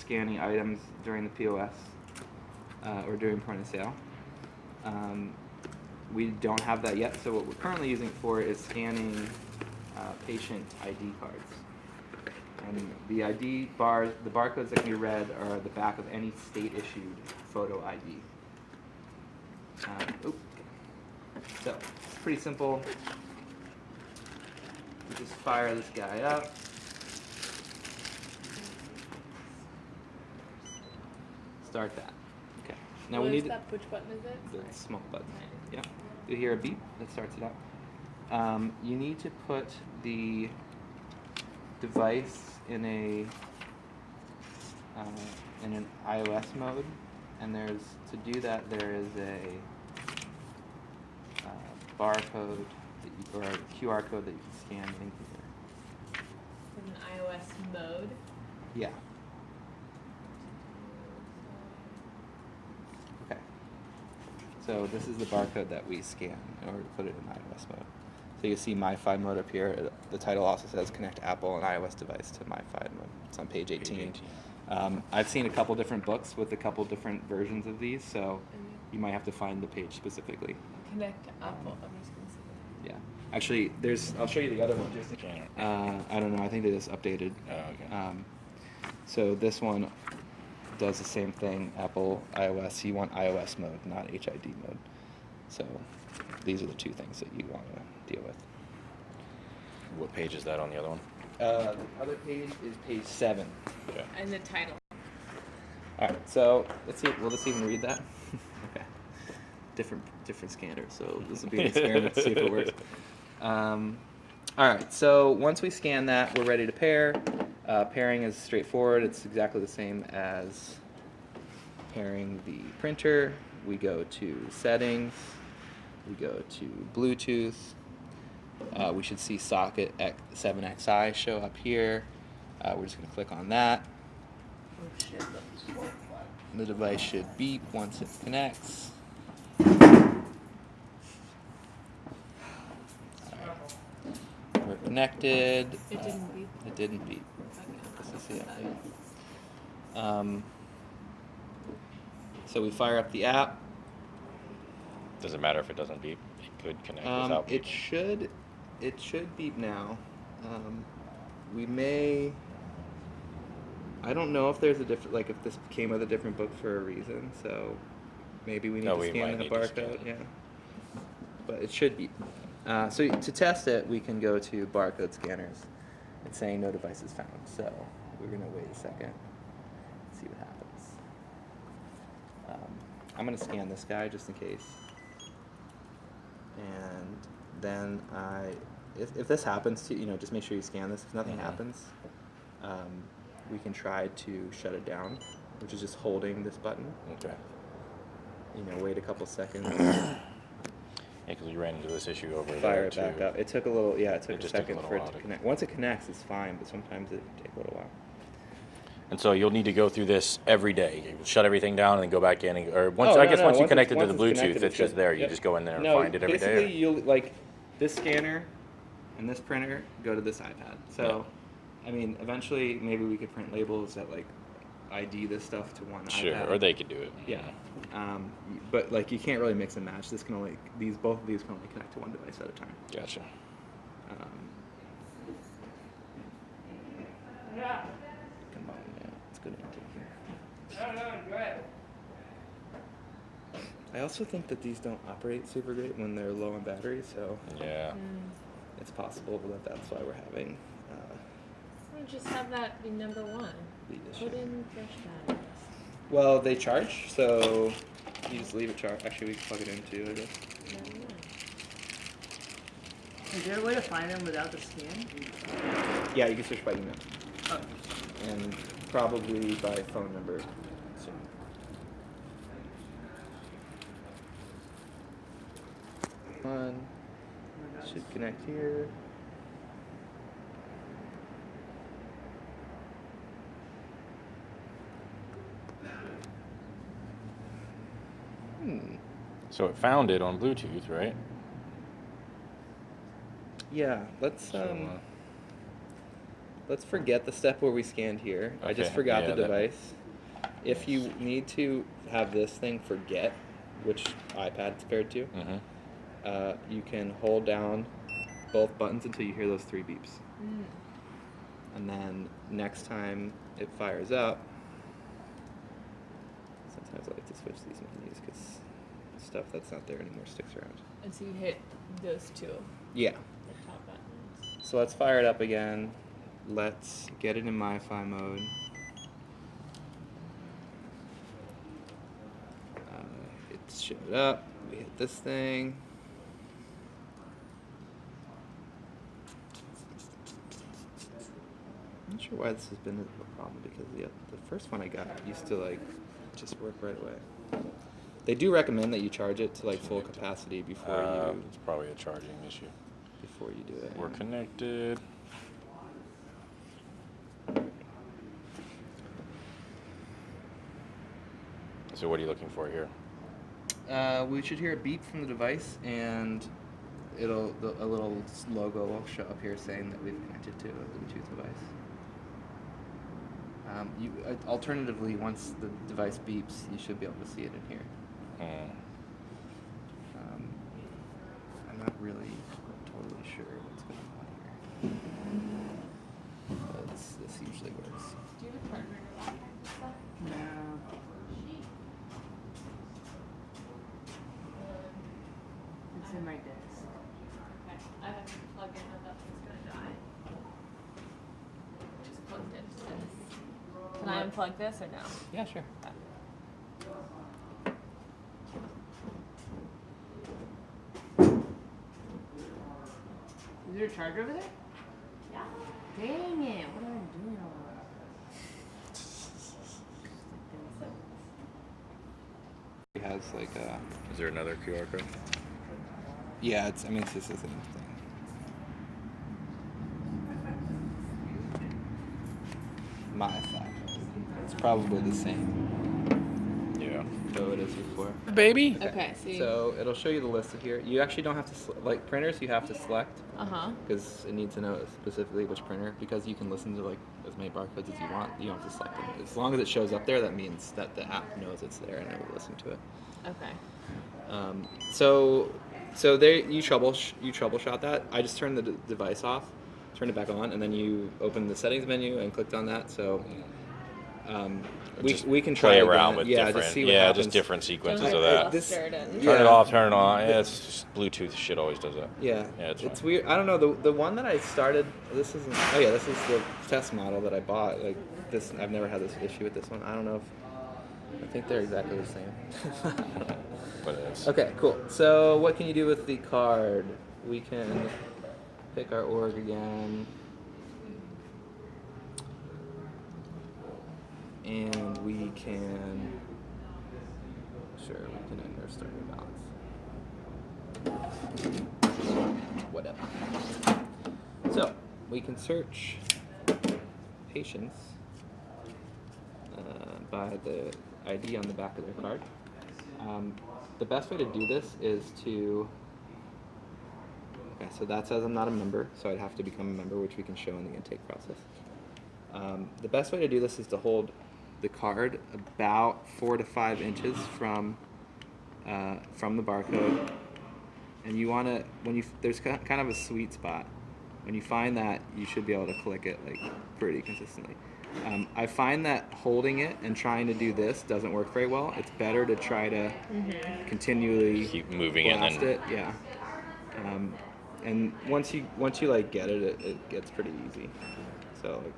scanning items during the POS or during point of sale. We don't have that yet, so what we're currently using it for is scanning patient ID cards. And the ID bars, the barcodes that can be read are the back of any state-issued photo ID. So, it's pretty simple. You just fire this guy up. Start that. Okay. Now we need Which button is it? the small button. Yeah. You hear a beep that starts it up. You need to put the device in an iOS mode, and to do that there is a barcode or a QR code that you can scan in here. In an iOS mode. Yeah. Okay. So this is the barcode that we scan in order to put it in iOS mode. So you see MiFi mode up here. The title also says connect Apple and iOS device to MiFi mode. It's on page 18. I've seen a couple different books with a couple different versions of these, so you might have to find the page specifically. Connect Apple. I'm just gonna see. Yeah. Actually, I'll show you the other one. I don't know. I think they just updated. Oh, okay. So this one does the same thing. Apple, iOS. You want iOS mode, not HID mode. So these are the two things that you want to deal with. What page is that on the other one? The other page is page 7. Okay. And the title. All right. So let's see. Will this even read that? Okay. Different scanner. So this will be an experiment to see if it works. All right. So once we scan that, we're ready to pair. Pairing is straightforward. It's exactly the same as pairing the printer. We go to settings. We go to Bluetooth. We should see socket 7XI show up here. We're just going to click on that. The device should beep once it connects. Alright. We're connected. It didn't beep. It didn't beep. Okay. This is the update. So we fire up the app. Does it matter if it doesn't beep? It could connect without beeping. It should beep now. We may. I don't know if there's a different, like if this came with a different book for a reason, so maybe we need to scan the barcode. Yeah, but it should beep. So to test it, we can go to barcode scanners. It's saying no devices found. So we're gonna wait a second, see what happens. I'm gonna scan this guy just in case. And then if this happens to just make sure you scan this. If nothing happens, we can try to shut it down, which is just holding this button. Okay. Wait a couple seconds. Yeah, because we ran into this issue over there. Fire it back up. It took a little. Yeah, it took a just took a second little for it while to to- connect. Once it connects, it's fine, but sometimes it can take a little while. And so you'll need to go through this every day. You shut everything down and then go back in, or once Oh, I no, guess no, once you once connect it to it's the Bluetooth, connected, it's just should- there. You yep. just go in there and No, find it every day. basically, you'll this scanner and this printer go to this iPad. So, I mean, eventually, maybe we could print labels that ID this stuff to one Sure, iPad. or they could do it. Yeah, but you can't really mix and match. Both of these can only connect to one device at a time. Gotcha. Come on, yeah, it's good intake here. I also think that these don't operate super great when they're low on battery, so Yeah. it's possible that that's why we're having Why don't you just have that be number one? the issue. Put in fresh batteries. Well, they charge, so you just leave it charged. Actually, we can plug it in too, I guess. Is there a way to find them without the scan? Yeah, you can search by email. Oh. And probably by phone number soon. One should connect here. So it found it on Bluetooth, right? Yeah, let's So, let's forget the step where we scanned here. I just Okay, forgot yeah, the that- device. If you need to have this thing forget which iPad it's paired to, you can hold down both buttons until you hear those 3 beeps. And then next time it fires up, sometimes I like to switch these menus because stuff that's not there anymore sticks around. And so you hit those two, Yeah. the top buttons. So let's fire it up again. Let's get it in MiFi mode. It showed up. We hit this thing. I'm not sure why this has been a problem because the first one I got used to like just work right away. They do recommend that you charge it to like full capacity before It's probably a charging issue. you do it. We're connected. So what are you looking for here? We should hear a beep from the device, and a little logo will show up here saying that we've connected to a Bluetooth device. Alternatively, once the device beeps, you should be able to see it in here. I'm not really totally sure what's going on here. But this usually works. Do you have a partner in your laptop and stuff? No. It's in my desk. Okay. I have to plug in and that thing's gonna die. Just plugged into this. Can I unplug this or no? Yeah, sure. Is there a charger over there? Yeah. Dang it! What am I doing all It has like a Is there another QR code? yeah. It's just the same thing. MiFi. It's probably the same. Yeah. Though it is before. Baby. Okay, So it'll show you the list of here. You actually don't have to like printers. You have to select Uh-huh. because it needs to know specifically which printer. Because you can listen to like as many barcodes as you want. You don't have to select them. As long as it shows up there, that means that the app knows it's there and it will listen to it. Okay. So there you troubleshot that. I just turned the device off, turned it back on, and then you opened the settings menu and clicked on that. So Just we can try play again. around with yeah, different. just see what Yeah, happens. just different sequences Don't of get that. This- flustered and Yeah. Turn it off, turn it on. Yeah, it's just Bluetooth shit always does that. Yeah, Yeah, it's it's fine. weird. I don't know the one that I started. This isn't. Oh yeah, this is the test model that I bought. Like this, I've never had this issue with this one. I don't know if. I think they're exactly the same. But it's Okay, cool. So what can you do with the card? We can pick our org again. And we can, sure, we can end our starting balance. Whatever. So, we can search patients by the ID on the back of their card. The best way to do this is to, okay, so that says I'm not a member, so I'd have to become a member, which we can show in the intake process. The best way to do this is to hold the card about 4 to 5 inches from the barcode, and you want to, there's kind of a sweet spot. When you find that, you should be able to click it like pretty consistently. I find that holding it and trying to do this doesn't work very well. It's better to try to continually keep moving it blast and then it. Yeah. And once you like get it, it gets pretty easy. So like,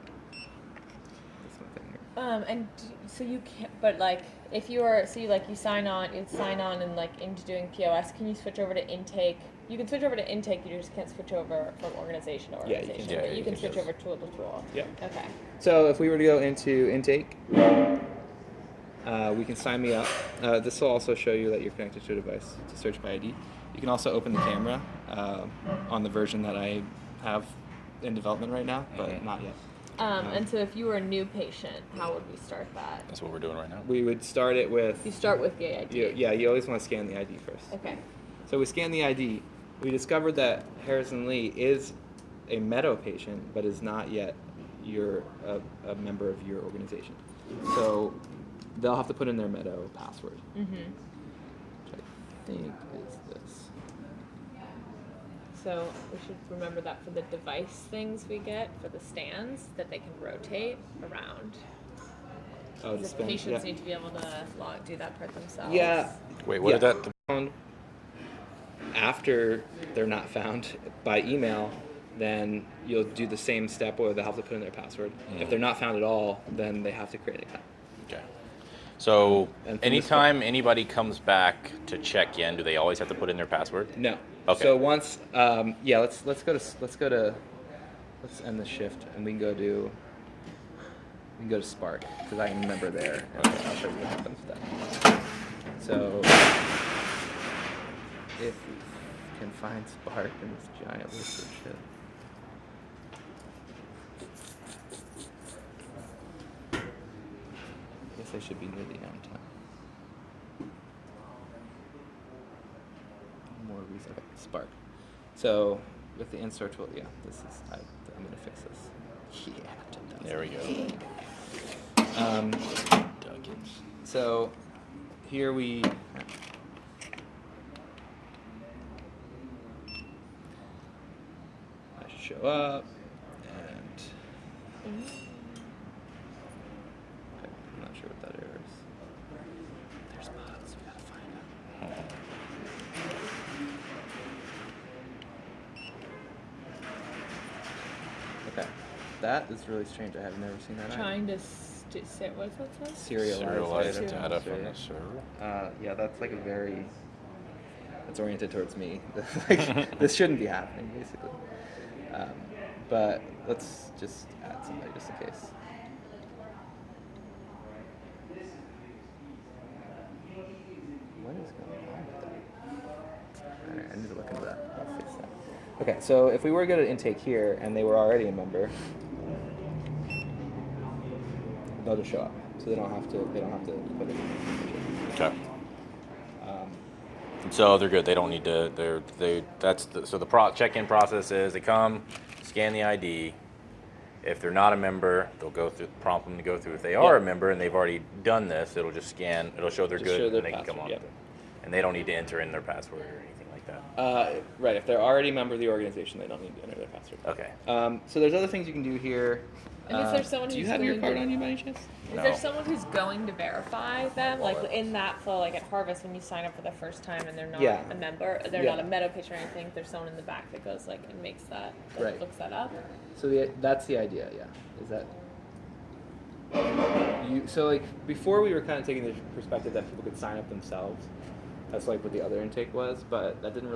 that's my thing here. And so you can't, but like, if you are, so you sign on and like into doing POS, can you switch over to intake? You can switch over to intake, you just can't switch over from organization to Yeah, you can. organization. Yeah, but you you can can switch just- over tool to tool. Yeah. Okay. So if we were to go into intake, we can sign me up. This will also show you that you're connected to a device to search by ID. You can also open the camera on the version that I have in development right now, but not yet. And so if you were a new patient, how would we start that? that's what we're doing right now. We would start it with, You start with the ID. you always want to scan the ID first. Okay. So we scan the ID. We discovered that Harrison Lee is a Meadow patient, but is not yet you're a member of your organization. So they'll have to put in their Meadow password, Mm-hmm. which I think is this. So we should remember that for the device things we get for the stands, that they can rotate around. Oh, the The spin. patients Yeah. need to be able to do that part themselves. Yeah. Wait, what Yeah. did that? Found after they're not found by email, then you'll do the same step where they'll have to put in their password. If they're not found at all, then they have to create an account. Okay. So And from this anytime anybody comes back to check in, do they always have to put in their password? No. Okay. So once, let's go to let's end the shift and we can go to Spark because I can remember there. And I'll show you what happens with that. So if we can find Spark in this giant list of shit. I guess I should be near the end time. More reason. Okay, Spark. So with the in-store tool, yeah, I'm gonna fix this. Yeah. There we go. Um, Duggins. so here we. I should show up and. Okay, I'm not sure what that error is. There's mods. We gotta find out. Okay, that is really strange. I have never seen that. Trying to sit. What's that say? Serialized Serialized data from Yeah. the server. Yeah, that's like a very. That's oriented towards me. Like, this shouldn't be happening, basically. But let's just add somebody just in case. What is going on with that? Alright, I need to look into that. I'll fix that. Okay, so if we were to go to intake here and they were already a member, they'll just show up. So they don't have to put it in. Okay. Um, So they're good. They don't need to. So the check-in process is they come, scan the ID. If they're not a member, they'll go through, prompt them to go through. If they are Yeah. a member and they've already done this, it'll just scan. It'll show they're Just good, show their and they can come password, on. yeah. And they don't need to enter in their password or anything like that. Right, if they're already a member of the organization, they don't need to enter their password. Okay. So there's other things you can do here. And if there's someone do you who's have your going card to- on you by any chance? Is No. there someone who's going to verify them? Like Well, in that flow, like at Harvest, when you sign up for the first time and they're not Yeah. a member, they're Yeah. not a Meadow patient or anything, there's someone in the back that goes like and makes that, Right. looks that up. So that's the idea, yeah. Is that so like before we were kind of taking the perspective that people could sign up themselves. That's like what the other intake was, but that didn't really